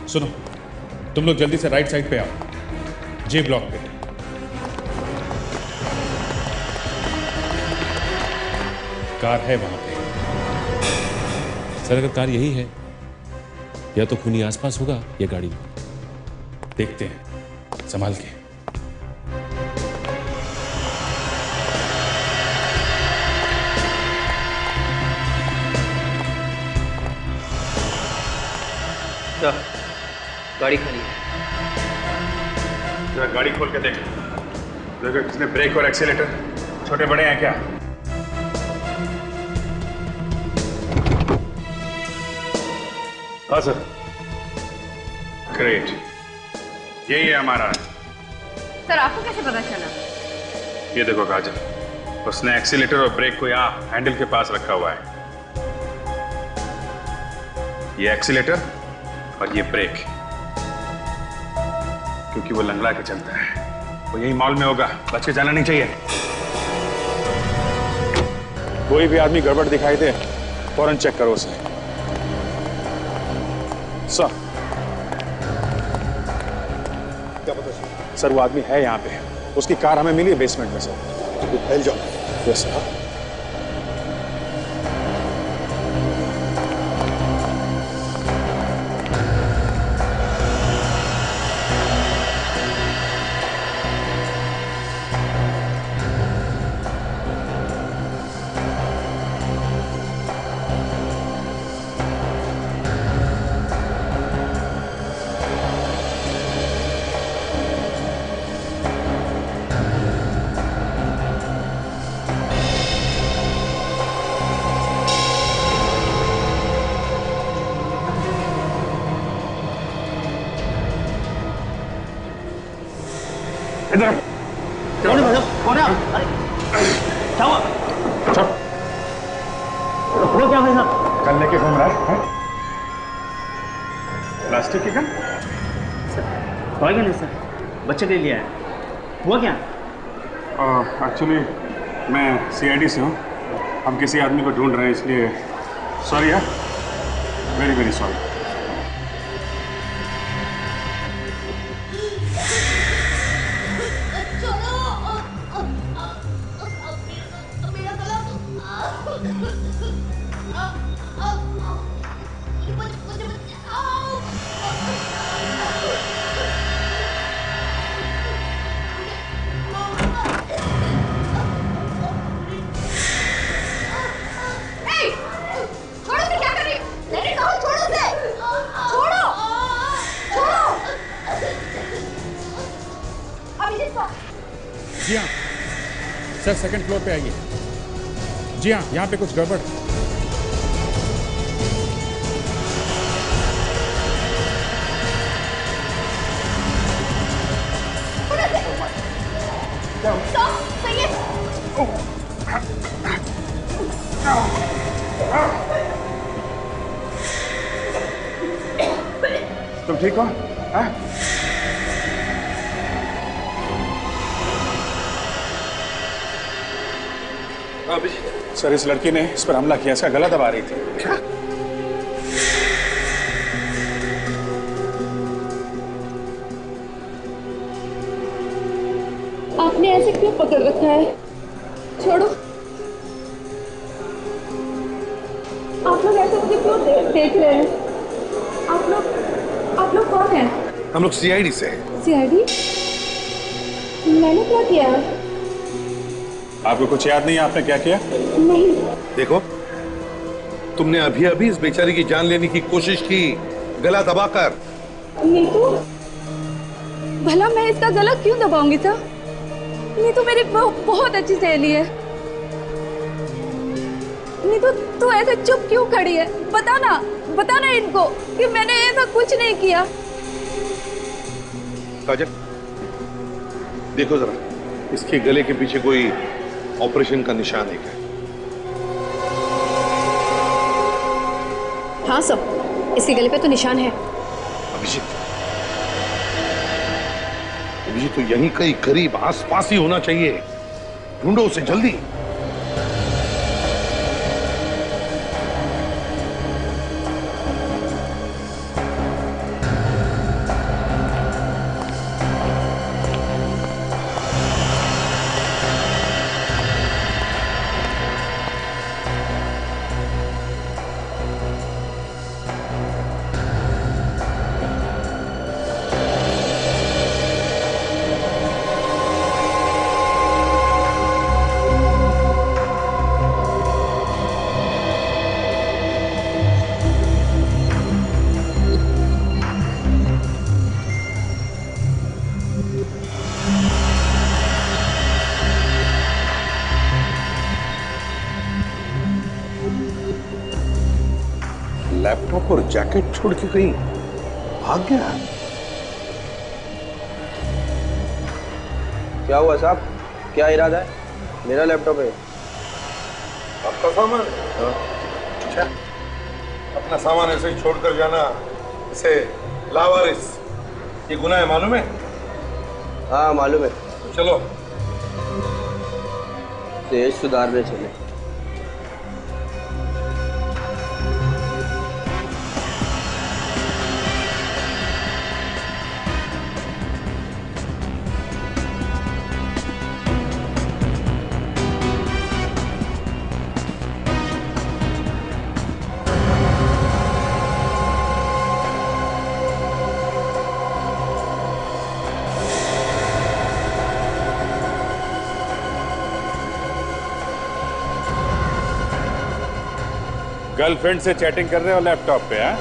सुनो, तुम लोग जल्दी से राइट साइड पे आओ, जे ब्लॉक पे। कार है वहां पे। सर, अगर कार यही है या तो खूनी आसपास होगा या गाड़ी में। देखते हैं, संभाल के। गाड़ी खाली है। जरा गाड़ी खोल के देख, देखो किसने ब्रेक और एक्सीलेटर छोटे बड़े हैं क्या? हाँ सर। ग्रेट, यही है हमारा। सर आपको कैसे पता चला? ये देखो काजल, उसने एक्सीलेटर और ब्रेक को यहाँ हैंडल के पास रखा हुआ है। ये एक्सीलेटर और ये ब्रेक, क्योंकि वो लंगड़ा के चलता है। वो यही मॉल में होगा, बच के जाना नहीं चाहिए। कोई भी आदमी गड़बड़ दिखाई दे फौरन चेक करो उसे। सर, क्या पता सर, वो आदमी है यहाँ पे। उसकी कार हमें मिली है बेसमेंट में सर। फैल जाओ। Yes sir. इधर कौन है? कौन है? क्या हुआ? वो क्या भाई साहब? कल लेके घूम रहा है? प्लास्टिक के गन? टॉय गन है सर, बच्चे के लिए आया। हुआ क्या? एक्चुअली मैं सीआईडी से हूँ, हम किसी आदमी को ढूंढ रहे हैं, इसलिए सॉरी यार, वेरी वेरी सॉरी। जी हाँ सर, सेकंड फ्लोर पे आइए। जी हाँ, यहाँ पे कुछ गड़बड़। तुम ठीक हो? हाँ? सर, इस लड़की ने इस पर हमला किया, इसका गला दबा रही थी। क्या? आपने ऐसे क्यों पकड़ रखा है? छोड़ो। आप लोग ऐसे मुझे क्यों देख रहे हैं? आप लोग कौन हैं? हम लोग सीआईडी से हैं। सीआईडी? मैंने क्या किया? आपको कुछ याद नहीं है आपने क्या किया? नहीं। देखो, तुमने अभी अभी इस बेचारी की जान लेने की कोशिश की, गला दबाकर। नीतू, भला मैं इसका गला क्यों दबाऊंगी सर? नीतू मेरी बहुत अच्छी सहेली है। नीतू, तू ऐसे चुप क्यों खड़ी है? बताना इनको कि मैंने ऐसा कुछ नहीं किया। काजल, देखो जरा, इसके गले के पीछे कोई ऑपरेशन का निशान है क्या? हाँ सब, इसके गले पे तो निशान है। अभिजीत तो यहीं कहीं करीब आसपास ही होना चाहिए। ढूंढो उसे जल्दी। लैपटॉप और जैकेट छोड़ के कहीं भाग गया। क्या हुआ साहब? क्या इरादा है? मेरा लैपटॉप है। आपका सामान? अच्छा, अपना सामान ऐसे ही छोड़कर जाना, इसे लावारिस, ये गुनाह है, मालूम है? हाँ मालूम है। चलो देश सुधारने चले। गर्लफ्रेंड से चैटिंग कर रहे हो लैपटॉप पे? हैं?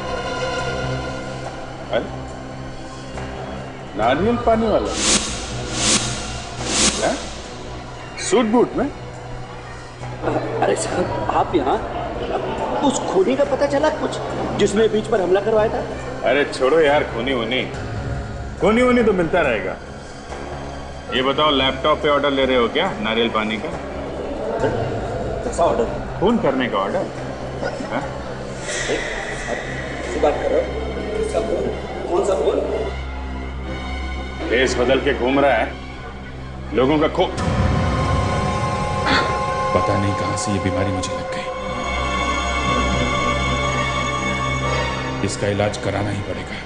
अरे नारियल पानी वाला है? सूट बूट में? अरे साहब, आप यहाँ? उस खूनी का पता चला कुछ जिसने बीच पर हमला करवाया था? अरे छोड़ो यार, खूनी वूनी तो मिलता रहेगा। ये बताओ, लैपटॉप पे ऑर्डर ले रहे हो क्या नारियल पानी का? कैसा ऑर्डर? खून करने का ऑर्डर? बात कर रहे हो? भेष बदल के घूम रहा है, लोगों का पता नहीं कहां से ये बीमारी मुझे लग गई। इसका इलाज कराना ही पड़ेगा।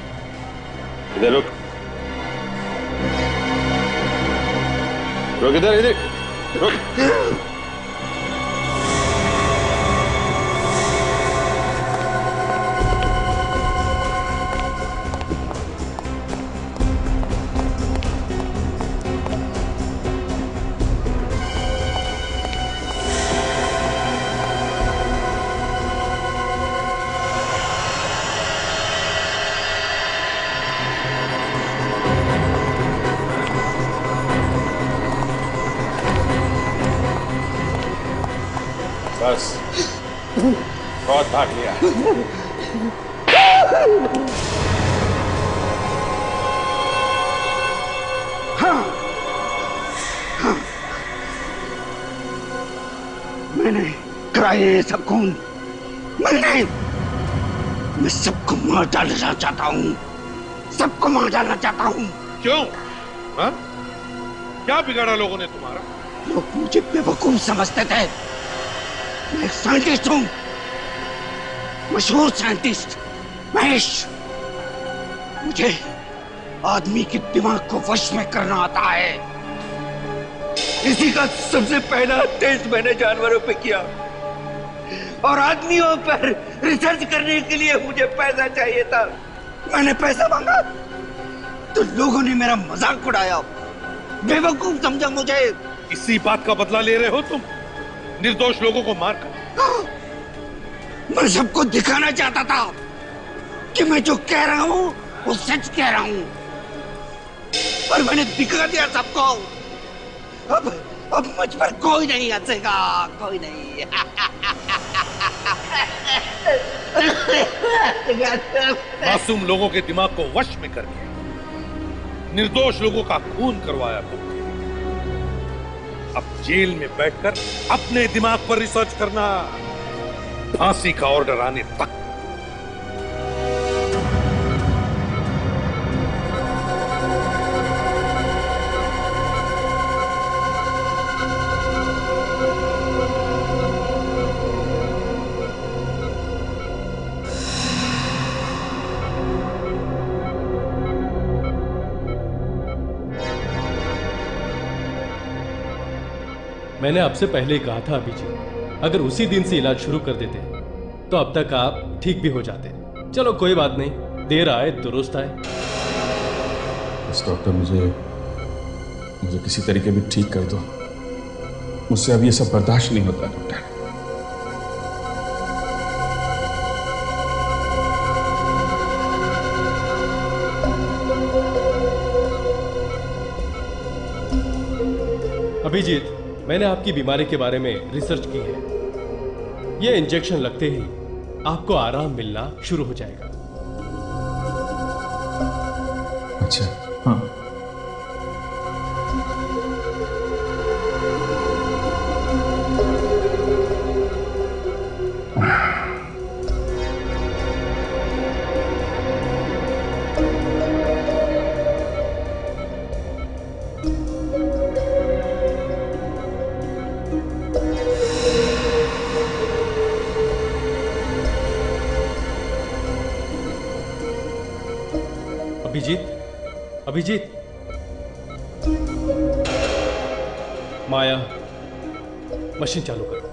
इधर रुक, रुक, इधर रुक। बस, बहुत भाग लिया। हाँ, हाँ, मैंने कराए ये सब खून। मैं सबको मार डालना चाहता हूँ, सबको मार डालना चाहता हूँ। क्यों? हाँ? क्या बिगाड़ा लोगों ने तुम्हारा? लोग मुझे बेवकूफ समझते थे। मैं एक साइंटिस्ट हूँ, मशहूर साइंटिस्ट महेश। मुझे आदमी के दिमाग को वश में करना आता है। इसी का सबसे पहला टेस्ट मैंने जानवरों पे किया, और आदमियों पर रिसर्च करने के लिए मुझे पैसा चाहिए था। मैंने पैसा मांगा तो लोगों ने मेरा मजाक उड़ाया, बेवकूफ समझा मुझे। इसी बात का बदला ले रहे हो तुम, निर्दोष लोगों को मारकर? मैं सबको दिखाना चाहता था कि मैं जो कह रहा हूँ वो सच कह रहा हूँ, और मैंने दिखा दिया सबको। अब मुझ पर कोई नहीं हंसेगा, कोई नहीं। मासूम लोगों के दिमाग को वश में करके निर्दोष लोगों का खून करवाया तुमने। अब जेल में बैठकर अपने दिमाग पर रिसर्च करना, फांसी का ऑर्डर आने तक। मैंने आपसे पहले ही कहा था अभिजीत, अगर उसी दिन से इलाज शुरू कर देते तो अब तक आप ठीक भी हो जाते। चलो कोई बात नहीं, देर आए दुरुस्त आए। बस डॉक्टर, मुझे किसी तरीके भी ठीक कर दो। मुझसे अब ये सब बर्दाश्त नहीं होता डॉक्टर। अभिजीत, मैंने आपकी बीमारी के बारे में रिसर्च की है। यह इंजेक्शन लगते ही आपको आराम मिलना शुरू हो जाएगा। अच्छा, हाँ। अभिजीत, माया, मशीन चालू करो।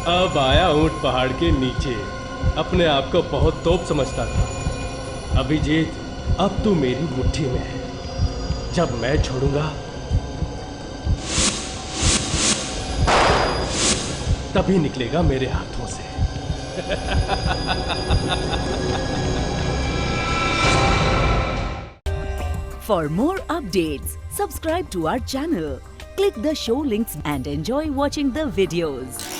अब आया ऊंट पहाड़ के नीचे। अपने आप को बहुत तोप समझता था। अभिजीत, अब तू मेरी मुट्ठी में है। जब मैं छोड़ूंगा तभी निकलेगा मेरे हाथों से। For more updates, subscribe to our channel, click the show links and enjoy watching the videos.